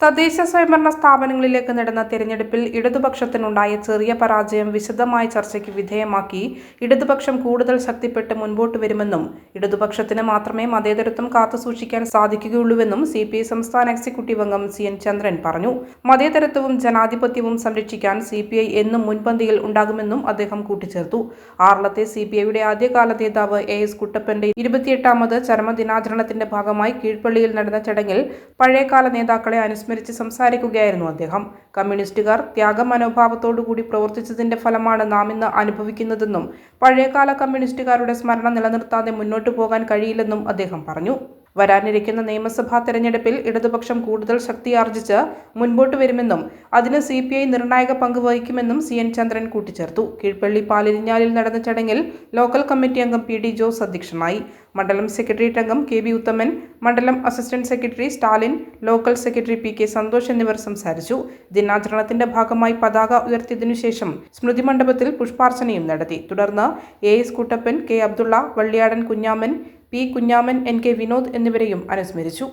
തദ്ദേശ സ്വയംഭരണ സ്ഥാപനങ്ങളിലേക്ക് നടന്ന തെരഞ്ഞെടുപ്പിൽ ഇടതുപക്ഷത്തിനുണ്ടായ ചെറിയ പരാജയം വിശദമായ ചർച്ചയ്ക്ക് വിധേയമാക്കി ഇടതുപക്ഷം കൂടുതൽ ശക്തിപ്പെട്ട് മുൻപോട്ട് വരുമെന്നും ഇടതുപക്ഷത്തിന് മാത്രമേ മതേതരത്വം കാത്തുസൂക്ഷിക്കാൻ സാധിക്കുകയുള്ളൂവെന്നും CPI സംസ്ഥാന എക്സിക്യൂട്ടീവ് അംഗം CN ചന്ദ്രൻ പറഞ്ഞു. മതേതരത്വവും ജനാധിപത്യവും സംരക്ഷിക്കാൻ CPI എന്നും മുൻപന്തിയിൽ ഉണ്ടാകുമെന്നും അദ്ദേഹം കൂട്ടിച്ചേർത്തു. ആറളത്തെ CPIയുടെ ആദ്യകാല നേതാവ് AS കുട്ടപ്പന്റെ 28ാമത് ചരമദിനാചരണത്തിന്റെ ഭാഗമായി കീഴ്പള്ളിയിൽ നടന്ന ചടങ്ങിൽ പഴയകാല നേതാക്കളെ അനുസ്മരിച്ചു സംസാരിക്കുകയായിരുന്നു അദ്ദേഹം. കമ്മ്യൂണിസ്റ്റുകാർ ത്യാഗമനോഭാവത്തോടുകൂടി പ്രവർത്തിച്ചതിന്റെ ഫലമാണ് നാം ഇന്ന് അനുഭവിക്കുന്നതെന്നും പഴയകാല കമ്മ്യൂണിസ്റ്റുകാരുടെ സ്മരണ നിലനിർത്താതെ മുന്നോട്ടു പോകാൻ കഴിയില്ലെന്നും അദ്ദേഹം പറഞ്ഞു. വരാനിരിക്കുന്ന നിയമസഭാ തെരഞ്ഞെടുപ്പിൽ ഇടതുപക്ഷം കൂടുതൽ ശക്തിയാർജിച്ച് മുൻപോട്ട് വരുമെന്നും അതിന് CPI നിർണായക പങ്ക് വഹിക്കുമെന്നും CN ചന്ദ്രൻ കൂട്ടിച്ചേർത്തു. കീഴ്പള്ളി പാലിരിഞ്ഞാലിൽ നടന്ന ചടങ്ങിൽ ലോക്കൽ കമ്മിറ്റി അംഗം PD ജോസ് അധ്യക്ഷനായി. മണ്ഡലം സെക്രട്ടേറിയറ്റ് അംഗം KB ഉത്തമൻ, മണ്ഡലം assistant secretary Stalin, local secretary PK Santhosh എന്നിവർ സംസാരിച്ചു. ദിനാചരണത്തിന്റെ ഭാഗമായി പതാക ഉയർത്തിയതിനു ശേഷം സ്മൃതി മണ്ഡപത്തിൽ പുഷ്പാർച്ചനയും നടത്തി. തുടർന്ന് AS Kuttappan, K Abdulla, വള്ളിയാടൻ Kunjaman, P Kunjaman, NK Vinod എന്നിവരെയും അനുസ്മരിച്ചു.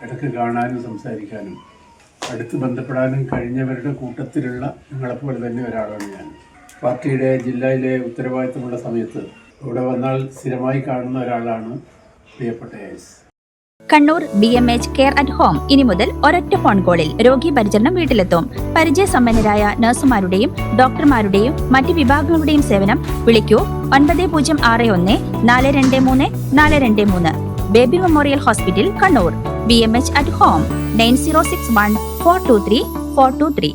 ഇടയ്ക്ക് കാണാനും സംസാരിക്കാനും അടുത്ത് ബന്ധപ്പെടാനും കഴിഞ്ഞവരുടെ കൂട്ടത്തിലുള്ള നിങ്ങളെപ്പോലെ തന്നെ ഒരാളാണ് ഞാൻ. പാർട്ടിയുടെ ജില്ലയിലെ ഉത്തരവാദിത്തമുള്ള സമയത്ത് ഇവിടെ വന്നാൽ സ്ഥിരമായി കാണുന്ന ഒരാളാണ് പ്രിയപ്പെട്ട AS. Kannur BMH care at home ഇനി മുതൽ ഒരൊറ്റ ഫോൺ കോളിൽ രോഗി പരിചരണം വീട്ടിലെത്തും. പരിചയസമ്പന്നരായ നഴ്സുമാരുടെയും ഡോക്ടർമാരുടെയും മറ്റ് വിഭാഗങ്ങളുടെയും സേവനം വിളിക്കൂ 9061 423 423. Baby memorial hospital, Kannur. BMH at home 9061 423 423.